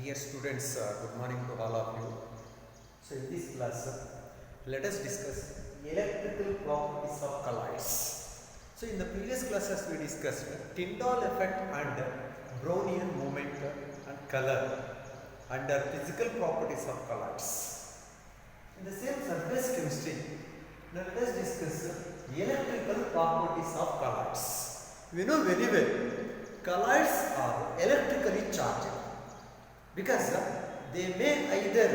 Dear students, good morning to all of you. So in this class, let us discuss electrical properties of colloids. So in the previous classes we discussed Tyndall effect and Brownian movement and color under physical properties of colloids. In the same surface chemistry, now let us discuss electrical properties of colloids. We know very well colloids are electrically charged because they may either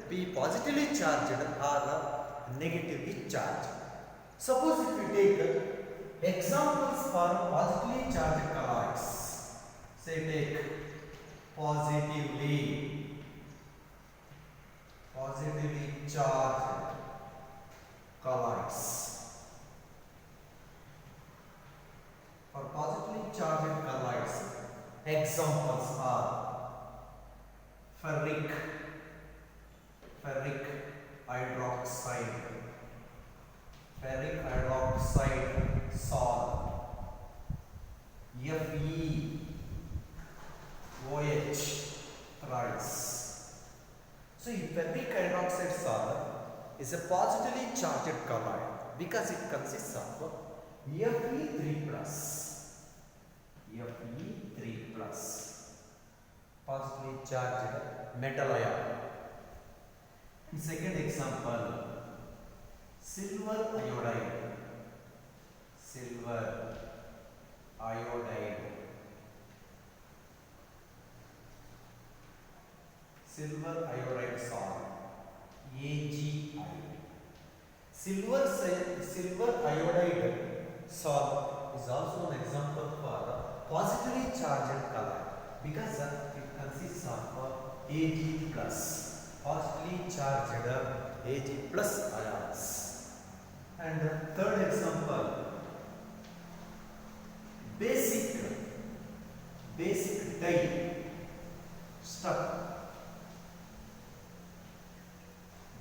be positively charged or negatively charged. Suppose if we take examples for positively charged colloids, say take positively charged colloids. For positively charged colloids, examples are ferric hydroxide, salt, FeOH thrice. So ferric hydroxide salt is a positively charged colloid because it consists of Fe3+, positively charged metal ion. Second example, silver iodide salt, AgI. Silver iodide salt is also an example for positively charged colloid because it consists of Ag+, positively charged Ag+ ions. And third example, basic dye stuff.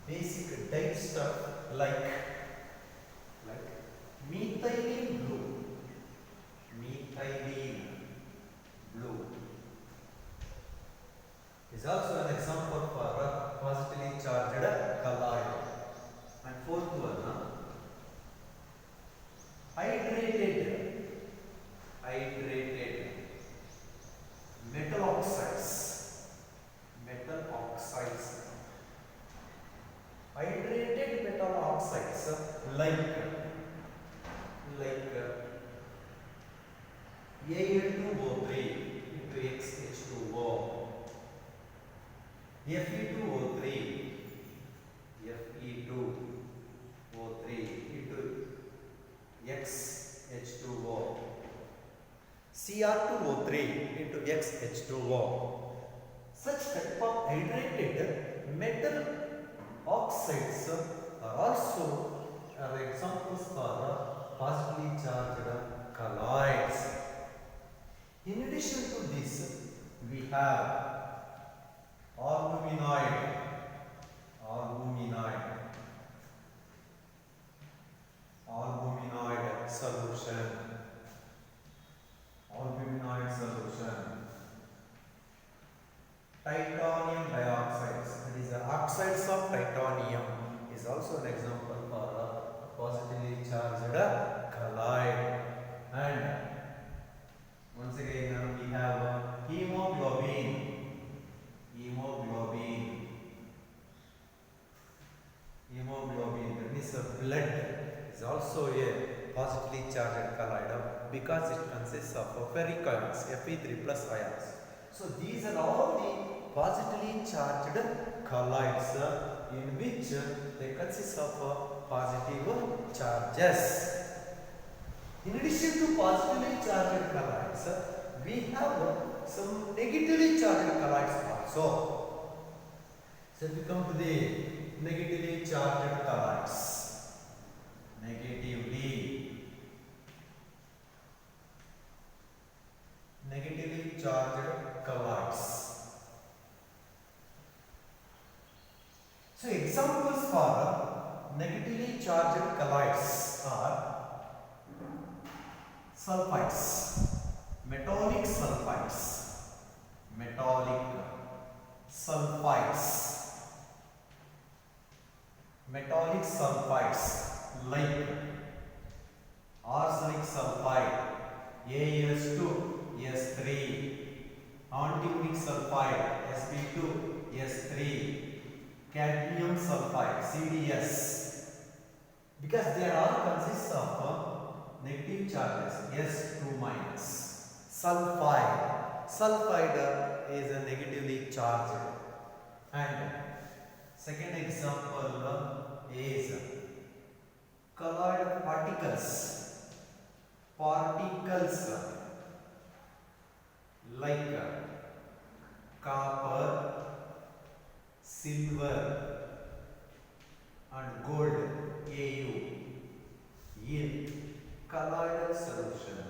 Basic dye stuff like methylene blue is also an example for a positively charged colloid. And fourth one, hydrated metal oxides. Hydrated metal oxides like Al2O3 into XH2O, Fe2O3 into XH2O, Cr2O3 into XH2O. Such type of hydrated metal oxides are also examples for positively charged colloids. In addition to this, we have aluminoid solution, titanium dioxide, that is the oxides of titanium, is also an example for a positively charged colloid. And once again we have hemoglobin, that means blood, is also a positively charged colloid because it consists of ferric ions, Fe3+ ions. So these are all the positively charged colloids in which they consist of positive charges. In addition to positively charged colloids, we have some negatively charged colloids also. So we come to the negatively charged colloids. Negatively charged colloids. So examples for negatively charged colloids are sulfides, metallic sulfides, sulfides, metallic sulfides like arsenic sulfide As2S3, antimonic sulfide Sp2S3, cadmium sulfide CdS, because they all consist of negative charges S2 minus. Sulfide is a negatively charged. And second example is colloid particles like copper, silver and gold Au in colloidal solution.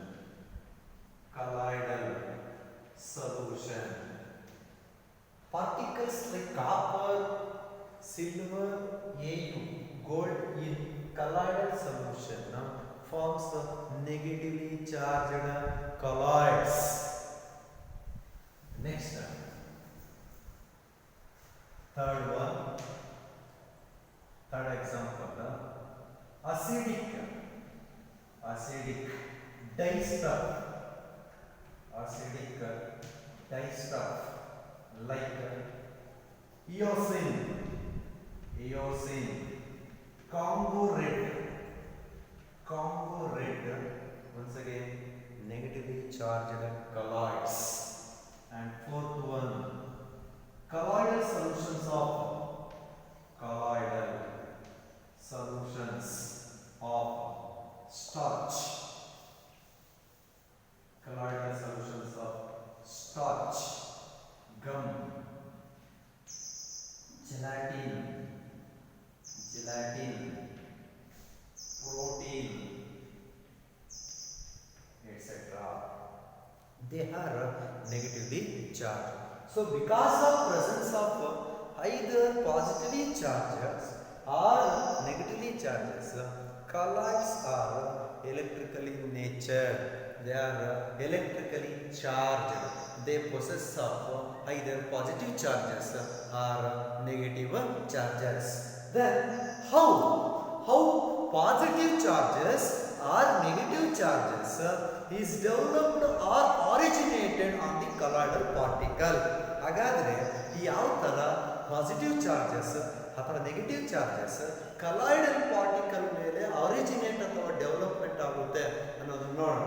Particles like copper, silver, Au, gold in colloidal solution forms negatively charged colloids. Next, third example, acidic distuff like eosin, Congo red, once again negatively charged colloids. And fourth one, colloidal solutions of starch, gum, gelatin, protein, etc. They are negatively charged. So because of presence of either positively charges or negatively charges, colloids are electrical in nature. They are electrically charged. They possess of either positive charges or negative charges. Then how positive charges or negative charges is developed or originated on the colloidal particle. ಹಾಗಾದರೆ ಯಾವ ತರ positive charges ಅಥವಾ negative charges colloidal particle ಮೇಲೆ originate ಅಥವಾ development ಆಗುತ್ತೆ ಅನ್ನೋದನ್ನ ನೋಡೋಣ.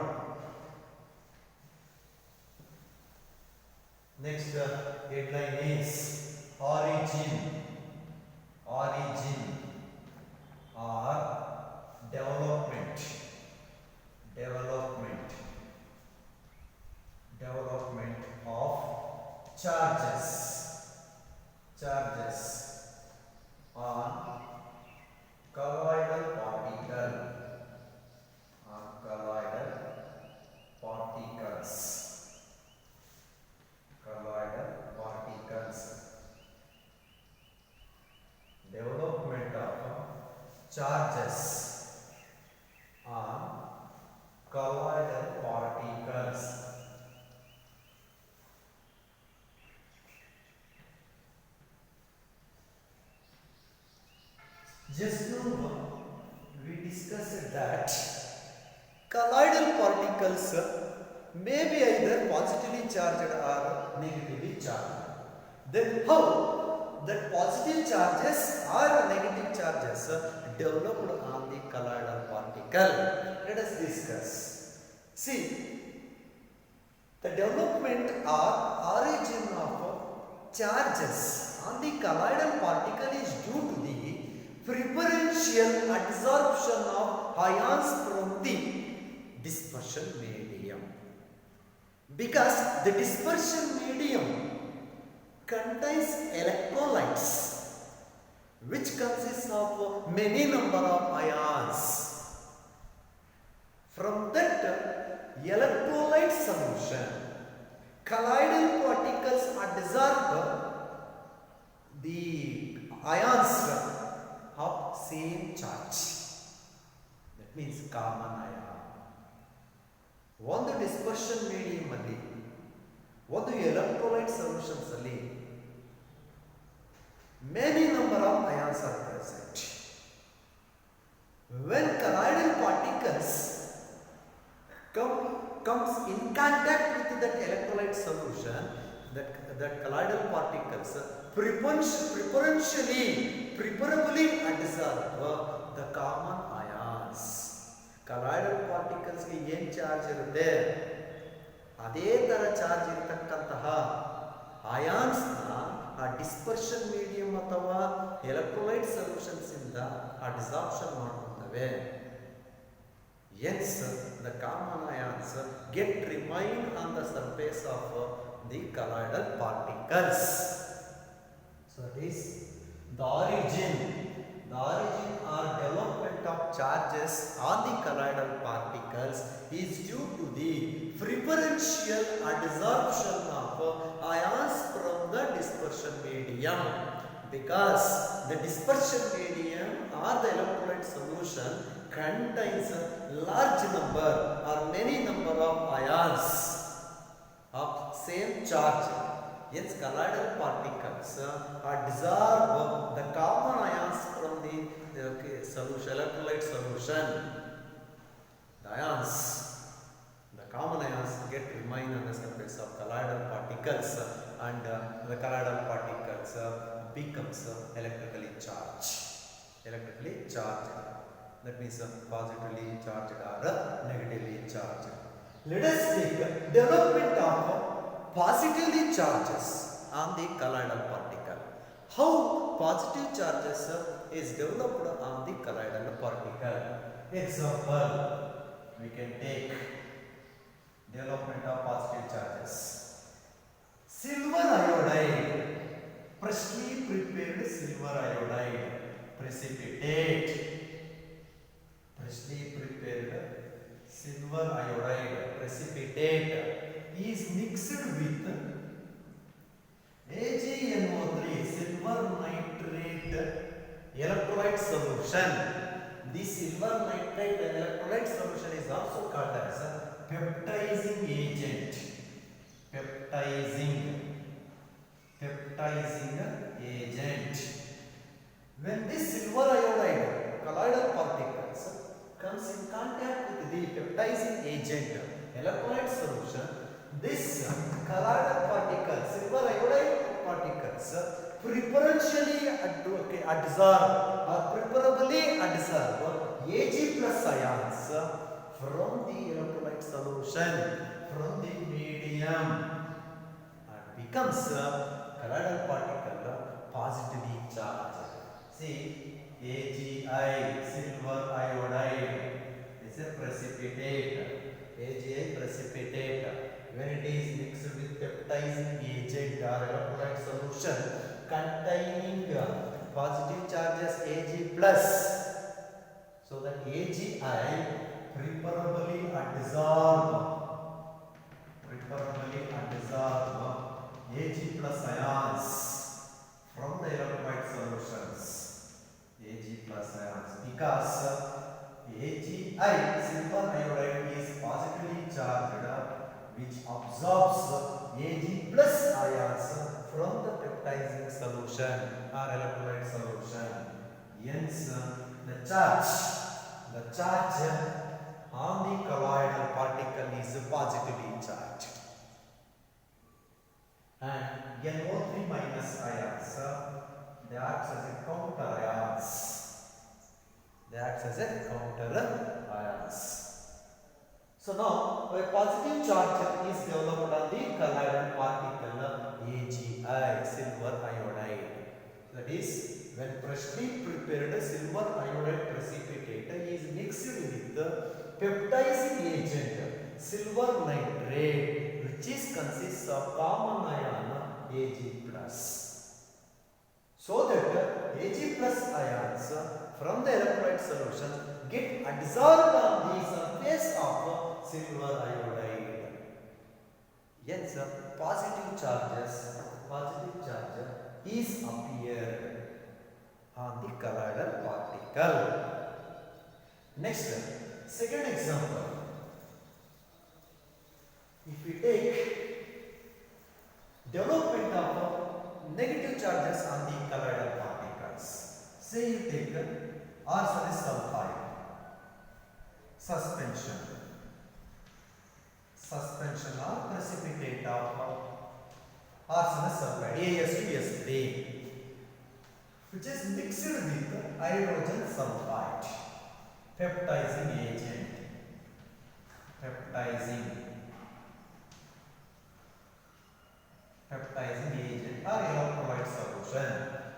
Next headline is origin or development of charges on colloidal particles. Development of charges on colloidal particles. Just now we discussed that colloidal particles may be either positively charged or negatively charged. Then how that positive charges or negative charges developed on the colloidal particle? Let us discuss. See, the development or origin of charges on the colloidal particle is due to the preferential adsorption of ions from the dispersion medium. Because the dispersion medium contains electrolytes which consists of many number of ions. From that electrolyte solution, colloidal particles adsorb the ions of same charge. That means common ion. ಒಂದು dispersion medium ಅಲ್ಲಿ ಒಂದು electrolyte solutions ಅಲ್ಲಿ many number of ions are present. When colloidal particles comes in contact with that electrolyte solution, that colloidal particles preferably adsorb the common ions. Colloidal particles ಗೆ ಏನು charge ಇರುತ್ತೆ ಅದೇ ತರ charge ಇರತಕ್ಕಂತಹ ions ಆ dispersion medium ಅಥವಾ electrolyte solutions ಇಂದ adsorption ಮಾಡುತ್ತವೆ. Hence, the common ions remain on the surface of the colloidal particles. So that is the origin or development of charges on the colloidal particles is due to the preferential adsorption of ions from the dispersion medium, because the dispersion medium or the electrolyte solution contains large number or many number of ions of same charge. Hence, colloidal particles adsorb the common ions from the solution, electrolyte solution. The common ions remain on the surface of colloidal particles, and the colloidal particles becomes electrically charged. That means positively charged or negatively charged. Let us take development of positively charges on the colloidal particle. How positive charges is developed on the colloidal particle? Example, we can take development of positive charges. Silver iodide, freshly prepared silver iodide precipitate. Freshly prepared silver iodide precipitate is mixed with AgNO3 silver nitrate electrolyte solution. This silver nitrate electrolyte solution is also called as a peptizing agent. Peptizing agent. When this silver iodide colloidal particles comes in contact with the peptizing agent electrolyte solution, this colloidal particles, silver iodide particles, preferentially adsorb Ag plus ions from the electrolyte solution, from the medium, and becomes colloidal particle positively charged. See, AgI, silver iodide, is a precipitate. AgI precipitate. When it is mixed with peptizing agent or electrolyte solution containing positive charges Ag plus, so that AgI preferably adsorb Ag plus ions from the electrolyte solutions. Ag plus ions, because AgI silver iodide is positively charged, which absorbs Ag plus ions from the peptizing solution or electrolyte solution. Hence, the charge on the colloidal particle is positively charged. And NO3 minus ions, they act as a counter ions. So now a positive charge is developed on the colloidal particle AgI, silver iodide. That is, when freshly prepared silver iodide precipitate is mixed with the peptizing agent silver nitrate, which consists of common ion Ag plus. So that Ag plus ions from the electrolyte solution get adsorbed on the surface of silver iodide. Hence, positive charge is appeared on the colloidal particle. Next, second example. If we take development of negative charges on the colloidal particle, Say you take arsenic sulfide, suspension or precipitate of arsenic sulfide AS2S3, which is mixed with hydrogen sulfide, peptizing agent or electrolyte solution,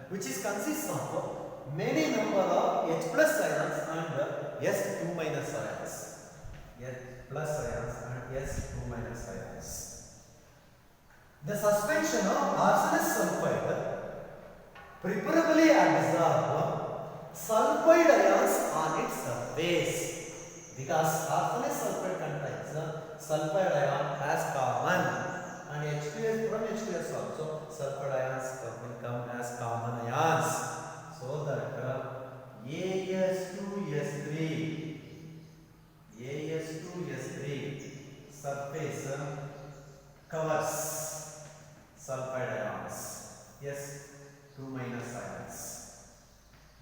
which is consists of many number of H plus ions and S2 minus ions. H plus ions and S2 minus ions. The suspension of arsenic sulfide preferably absorb sulfide ions on its surface, because arsenic sulfide contains sulfide ion as common, and H2S from H2S also sulfide ions will come as common ions, so that AS2S3 surface covers sulfide ions, S2 minus ions,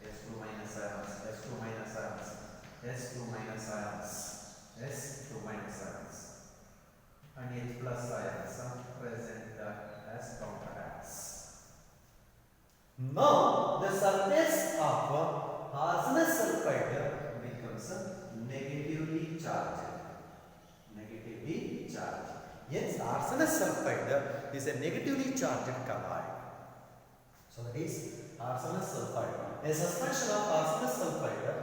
S2 minus ions, S2 minus ions, S2 minus ions, S2 minus ions, and H plus ions present as counteracts. Now the surface of arsenic sulfide becomes negatively charged. Hence arsenic sulfide is a negatively charged colloid. So that is arsenic sulfide. A suspension of arsenic sulfide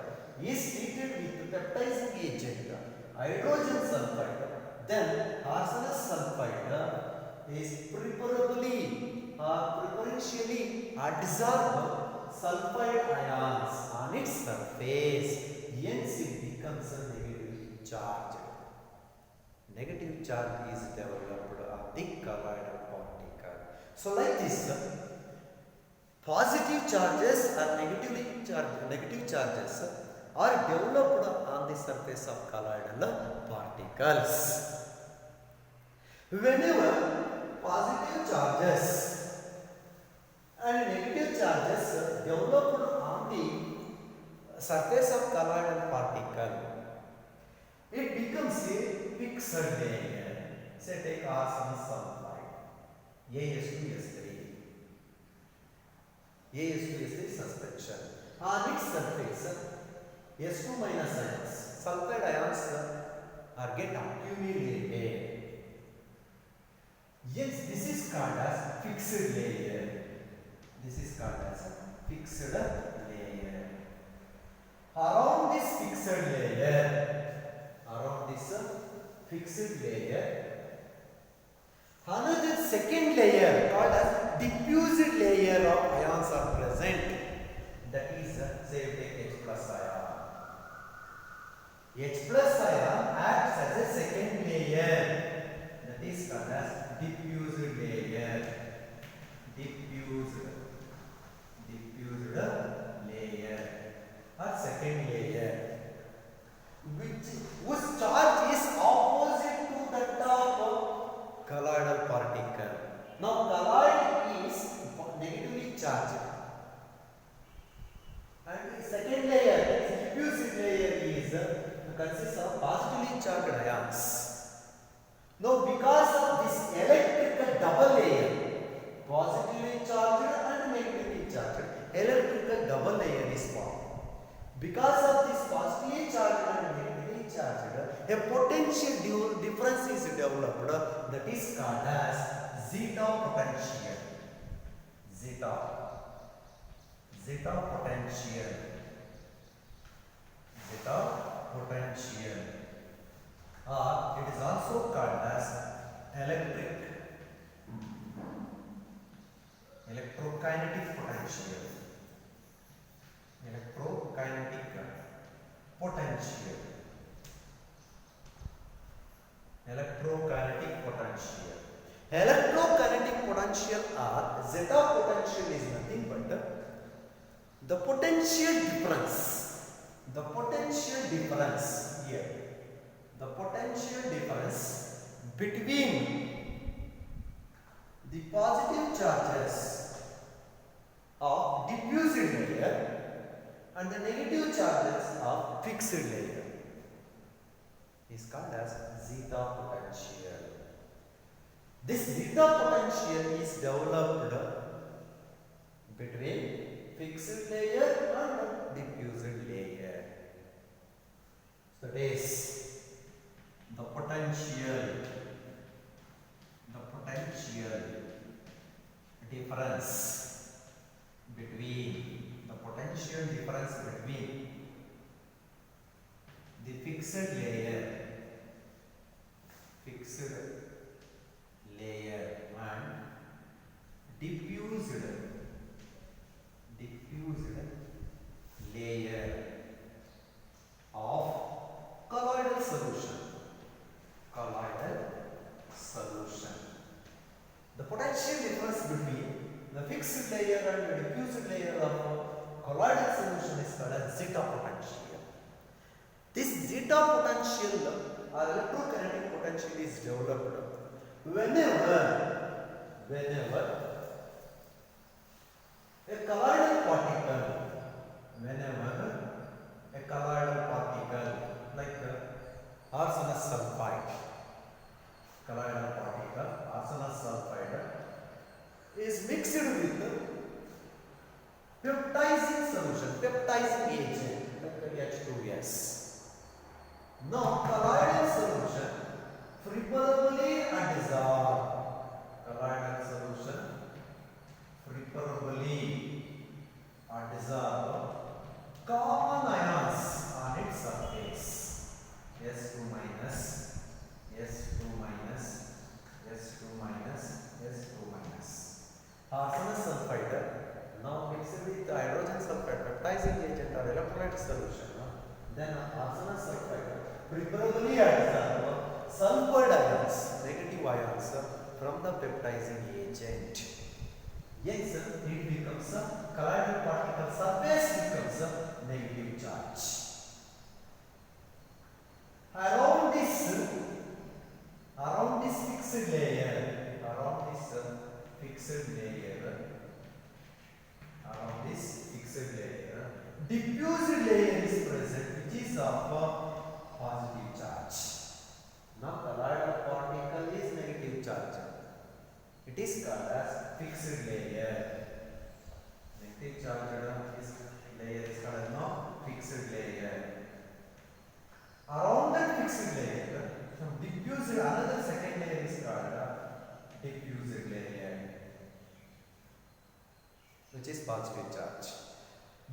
is treated with peptizing agent hydrogen sulfide. Then arsenic sulfide is preferentially adsorb sulfide ions on its surface. Hence it becomes negatively charged. Negative charge is developed of the colloidal particle. So like this, positive charges or negative charges are developed on the surface of colloidal particles. Whenever positive charges and negative charges developed on the surface of colloidal particle, it becomes a fixed layer. Say take arsenic sulfide, AS2S3 suspension. On its surface, S2 minus ions, sulfide ions are get accumulated. Yes, this is called as fixed layer. Around this fixed layer, another second layer called as diffused layer of ions are present. That is, say you take H plus ion. H plus ion acts as a second layer. That is called as diffused layer. Diffused layer or second layer, whose charge is opposite to that of colloidal particle. Now colloid is negatively charged, and the second layer, diffused layer, consists of positively charged ions. Now because of this electrical double layer, positively charged and negatively charged, electrical double layer is formed. Because of this positively charged and negatively charged, a potential difference is developed, that is called as zeta potential. Zeta potential, or it is also called as electrokinetic potential. Electrokinetic potential or zeta potential is nothing but the potential difference here, the potential difference between the positive charges of diffused layer fixed layer is called as zeta potential. This zeta potential is developed between fixed layer and diffused layer. So that is the potential difference between the fixed layer and diffused layer of colloidal solution. The potential difference between the fixed layer and the diffused layer of colloidal solution is called as zeta potential. This zeta potential or electrokinetic potential is developed whenever a colloidal particle like arsenic sulfide is mixed with peptizing agent like H2S. Now colloidal solution preferably adsorb common ions on its surface. S2 minus, S2 minus, S2 minus, S2 minus. Arsenic sulfide now mixed with hydrogen sulfide peptizing agent or electrolyte solution. Then arsenic sulfide preferably adsorb sulfide ions, negative ions from the peptizing agent. Yes, it becomes a colloidal particle surface becomes a negative charge. Around this fixed layer, diffused layer is present, which is of positive charge. Now colloidal particle is negative charge. It is called as fixed layer. Negative charge layer is called as fixed layer. Around that fixed layer, some diffused another second layer is called diffused layer, which is positive charge.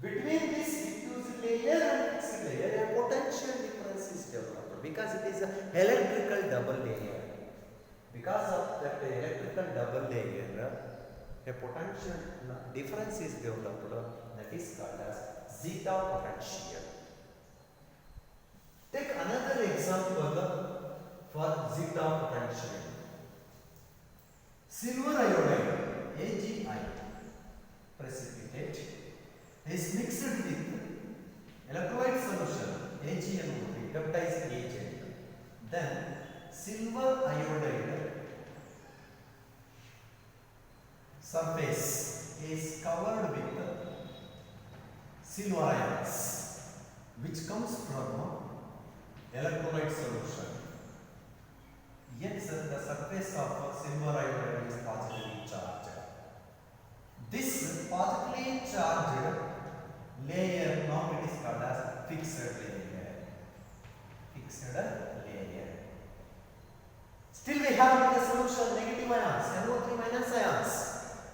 Between this diffused layer and fixed layer, a potential difference is developed because it is an electrical double layer. Because of that electrical double layer, a potential difference is developed that is called as zeta potential. Take another example for zeta potential. Silver iodide AgI precipitate is mixed with electrolyte solution AgNO3 peptizing agent. Then silver iodide surface is covered with silver ions, which comes from electrolyte solution. Yes, the surface of silver iodide is positively charged. This positively charged layer now it is called as fixed layer. Still we have in the solution negative ions, NO3 minus ions.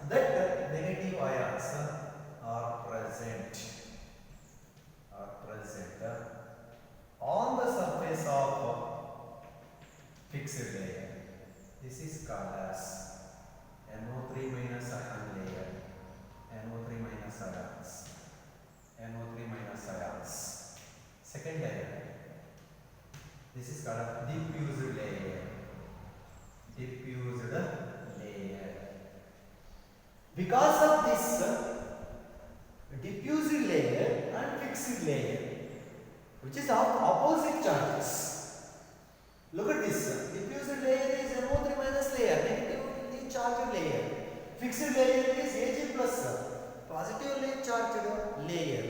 That negative ions are present on the surface of fixed layer. This is called as NO3 minus ion layer, NO3 minus ions. Second layer, this is called diffused layer. Because of this diffused layer and fixed layer, which is of opposite charges. Look at this. Diffused layer is NO3 minus layer, negatively charged layer. Fixed layer is Ag plus positively charged layer.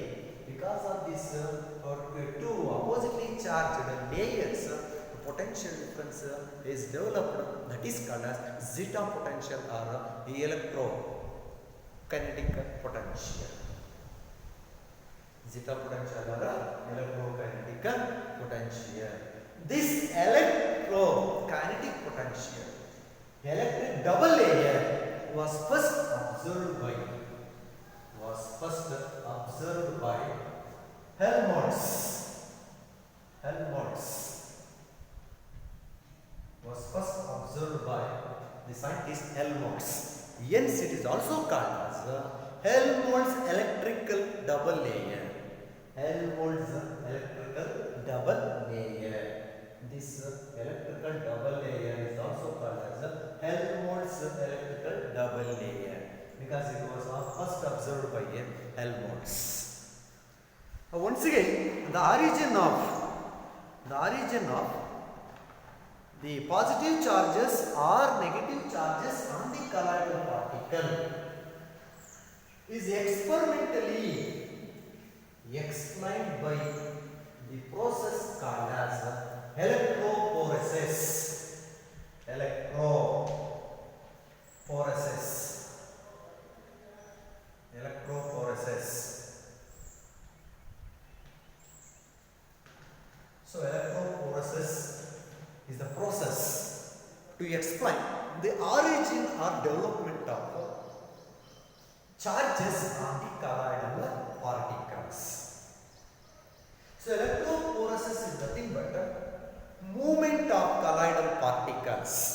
Because of this two particles is developed, that is called as zeta potential or electrokinetic potential. Zeta potential or electrokinetic potential. This electrokinetic potential, electric double layer, was first observed by Helmholtz. Was first observed by the scientist Helmholtz. Hence it is also called as Helmholtz electrical double layer. Helmholtz electrical double layer. This electrical double layer is also called as Helmholtz electrical double layer because it was first observed by Helmholtz. Once again, the origin of the positive charges or negative charges on the colloidal particle is experimentally explained by the process called as electrophoresis. So electrophoresis is the process to explain the origin or development of charges on the colloidal particles. So electrophoresis is nothing but movement of colloidal particles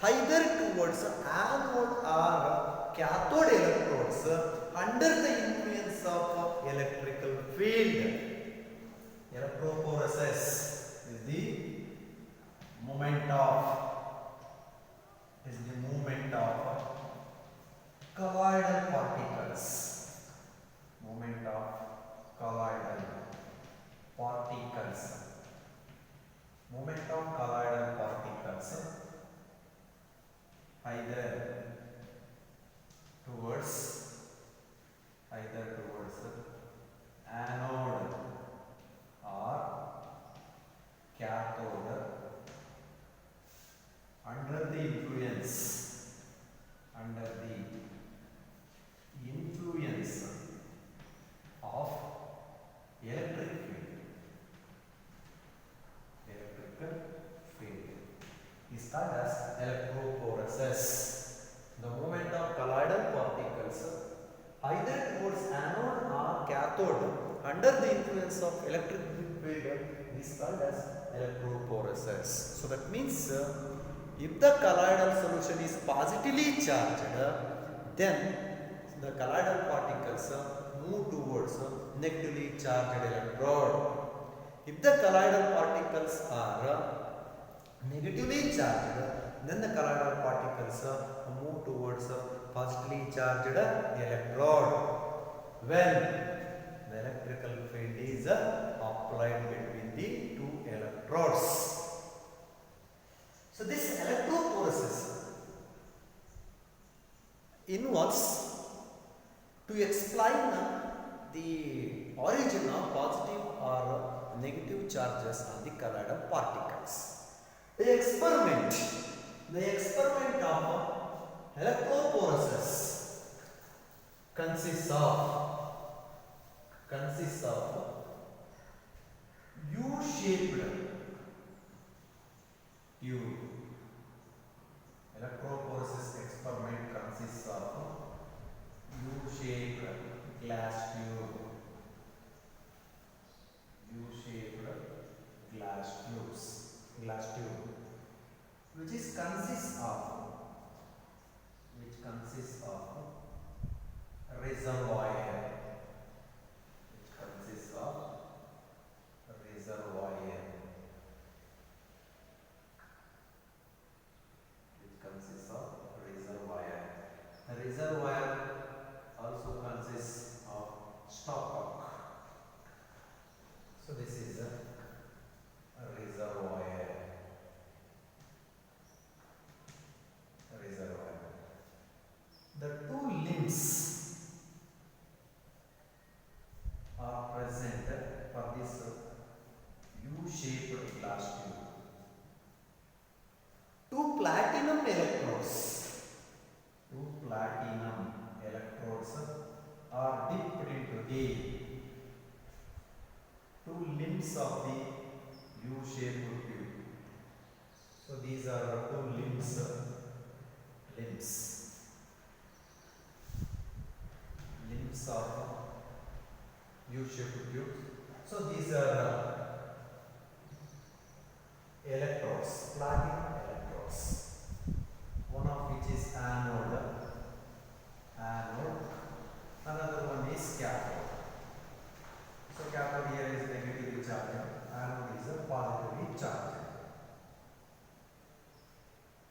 either towards anode or cathode electrodes under the influence of electrical field. Electrophoresis is the movement of colloidal particles. Either towards anode or cathode under the influence of electric field is called as electrophoresis. The movement of colloidal particles either towards anode or cathode under the influence of electric field is called as electrophoresis. So that means if the colloidal solution is positively charged, then the colloidal particles move towards negatively charged electrode. If the colloidal particles are negatively charged, then the colloidal particles move towards positively charged electrode when the electrical field is applied between the two electrodes. So this electrophoresis involves to explain the origin of positive or negative charges on the colloidal particles. The experiment of electrophoresis consists of U-shaped tube. Electrophoresis experiment consists of U-shaped glass tube. Glass tube which consists of reservoir. The reservoir also consists of stopcock. So this is a reservoir. The two limbs glass tube. Two platinum electrodes. Two platinum electrodes are dipped into the two limbs of the U-shaped tube. So these are the two limbs. Limbs of U-shaped tube. So these are electrodes, platinum electrodes. One of which is anode, another one is cathode. So cathode here is negatively charged, anode is a positively charged.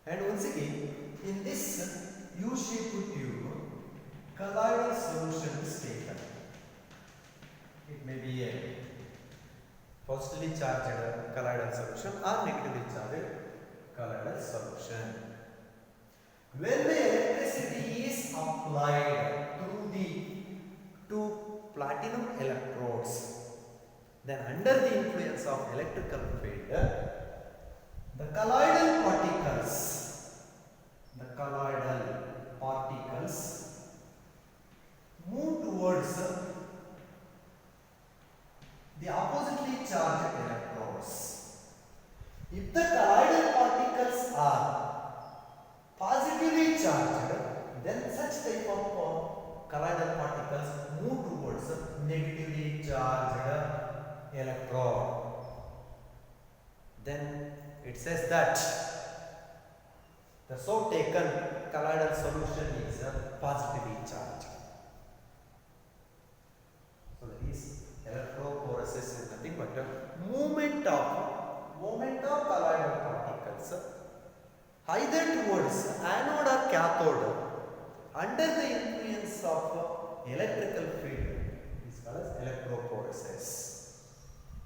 And once again, in this U-shaped tube, colloidal solution is taken. It may be a positively charged colloidal solution or negatively charged colloidal solution. When the electricity is applied through the two platinum electrodes, then under the influence of electrical field, the colloidal particles move towards the oppositely charged electrodes. If the colloidal particles are positively charged, then such type of colloidal particles move towards negatively charged electrode. Then it says that the so taken colloidal solution is positively charged. So that is electrophoresis is nothing but a movement of colloidal particles either towards anode or cathode under the influence of electrical field is called as electrophoresis.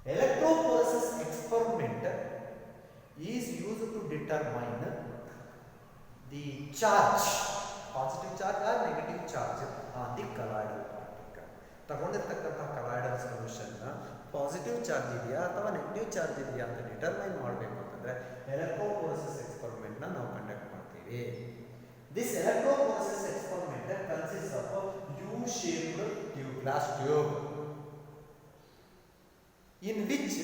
Electrophoresis experiment is used to determine the charge, positive charge or negative charge on the colloidal particle. ತಗೊಂಡಿರ್ತಕ್ಕಂಥ colloidal solution positive charge ಇದೆಯಾ ಅಥವಾ negative charge ಇದೆಯಾ ಅಂತ determine ಮಾಡಬೇಕು ಅಂತಂದ್ರೆ electrophoresis experiment ನ ನಾವು conduct ಮಾಡ್ತೀವಿ. This electrophoresis experiment consists of a U-shaped tube, glass tube, in which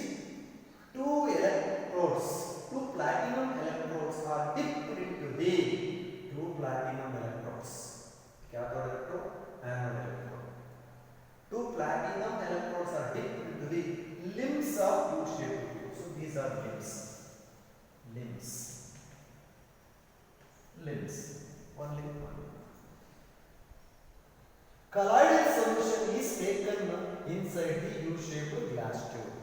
two platinum electrodes are dipped into the two platinum electrodes, cathode electrode, anode electrode. Two platinum electrodes are dipped into the limbs of U-shaped tube. So these are limbs. One limb, one limb. Colloidal solution is taken inside the U-shaped glass tube.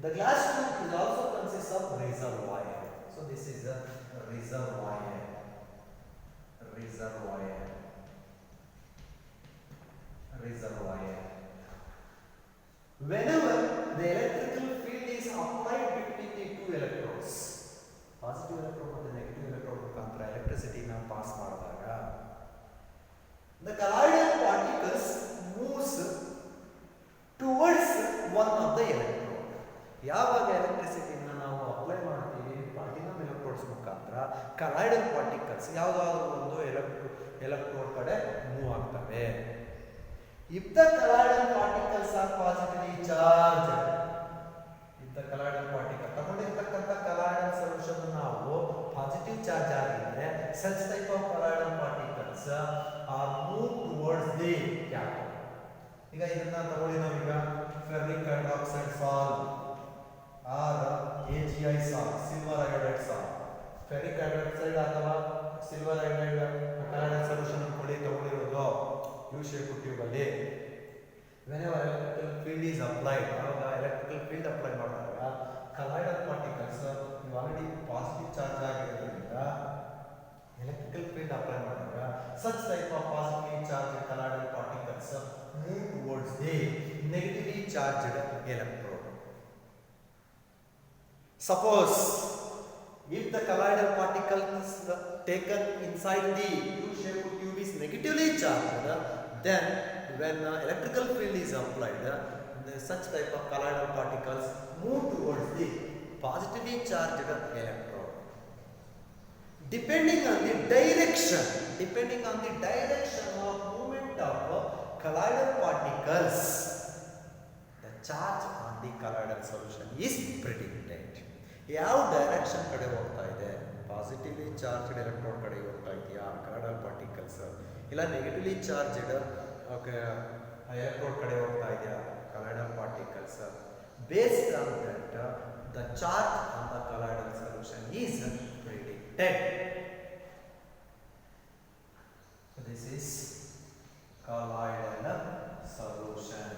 The glass tube is also consists of reservoir. So this is a reservoir. Whenever the electrical field is applied between the two electrodes, positive electrode and negative electrode ಮುಖಾಂತರ electricity na pass ಮಾಡಿದಾಗ the colloidal particles moves towards one of the electrode. ಯಾವಾಗ ಎಲೆಕ್ಟ್ರಿಸಿಟಿನ ನಾವು apply ಮಾಡ್ತೀವಿ platinum electrodes ಮುಖಾಂತರ ಕಲಾಯ್ಡಲ್ particles ಯಾವುದಾದ್ರೂ ಒಂದು electrode ಕಡೆ move ಆಗ್ತವೆ. If the colloidal particles are positively charged, ತಗೊಂಡಿರ್ತಕ್ಕಂಥ colloidal solution ನಾವು ಪಾಸಿಟಿವ್ ಚಾರ್ಜ್ ಆಗಿದ್ರೆ such type of colloidal particles are moved towards the cathode. ಈಗ ಇದನ್ನ ತಗೊಳ್ಳಿ ನಾವೀಗ ferric hydroxide salt or AgI salt, silver iodide salt. Ferric hydroxide ಅಥವಾ silver iodide colloidal solution ತಗೊಂಡಿರೋದು U-shaped tube ಅಲ್ಲಿ whenever electrical field is applied, electrical field apply ಮಾಡಿದಾಗ colloidal particles already positive charge ಆಗಿರೋದ್ರಿಂದ electrical field apply ಮಾಡಿದಾಗ such type of positively charged colloidal particles move towards the negatively charged electrode. Suppose if the colloidal particles taken inside the U-shaped tube is negatively charged, then when electrical field is applied, such type of colloidal particles move towards the positively charged electrode. Depending on the direction of movement of colloidal particles, the charge on the colloidal solution is predicted. ಯಾವ direction ಕಡೆ ಹೋಗ್ತಾ ಇದೆ, positively charged electrode ಕಡೆ ಹೋಗ್ತಾ ಇದೆಯಾ colloidal particles, ಇಲ್ಲ negatively charged electrode ಕಡೆ ಹೋಗ್ತಾ ಇದೆಯಾ colloidal particles. Based on that, the charge on the colloidal solution is predicted. So this is colloidal solution.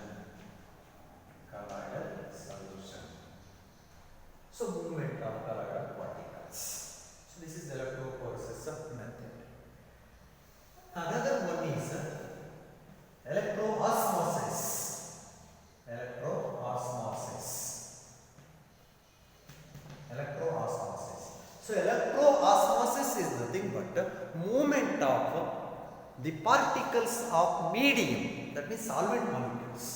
So movement of colloidal particles. So this is electrophoresis method. Another one is electroosmosis. So electroosmosis is nothing but movement of the particles of medium, that means solvent molecules.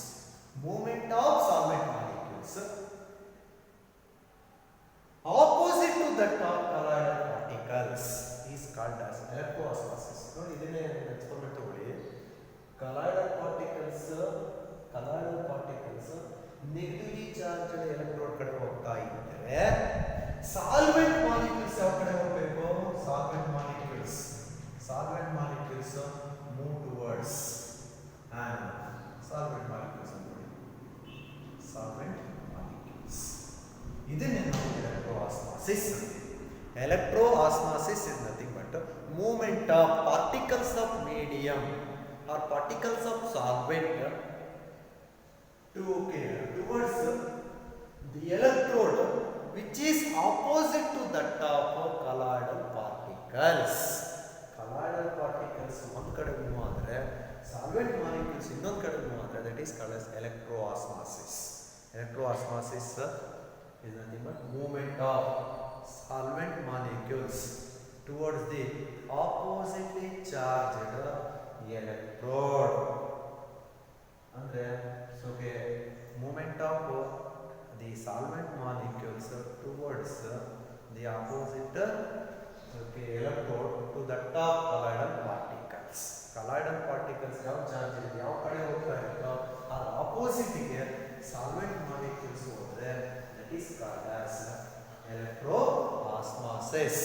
Movement of solvent molecules opposite to that of colloidal particles is called as electroosmosis. No, idine experiment togoli. Colloidal particles negatively charged electrode kade hogta idare, solvent molecules ಯಾವ ಕಡೆ ಹೋಗಬೇಕು, solvent molecules move towards solvent molecules ನೋಡಿ, solvent molecules. ಇದನ್ನೇ ನಾವು electroosmosis. Electroosmosis is nothing but movement of particles of medium or particles of solvent towards the electrode which is opposite to that of colloidal particles. Colloidal particles one kade move ಆದರೆ solvent molecules ಇನ್ನೊಂದು ಕಡೆ move ಆದರೆ, that is called as electroosmosis. Electroosmosis is nothing but movement of solvent molecules towards the oppositely charged electrode. Andre movement of the solvent molecules towards the opposite electrode to that of colloidal particles. Colloidal particles ಯಾವ charge ಇದೆ, ಯಾವ ಕಡೆ ಹೋಗ್ತಾ ಇರುತ್ತೋ ಅದರ opposite ಗೆ solvent molecules ಹೋದ್ರೆ, that is called as electroosmosis.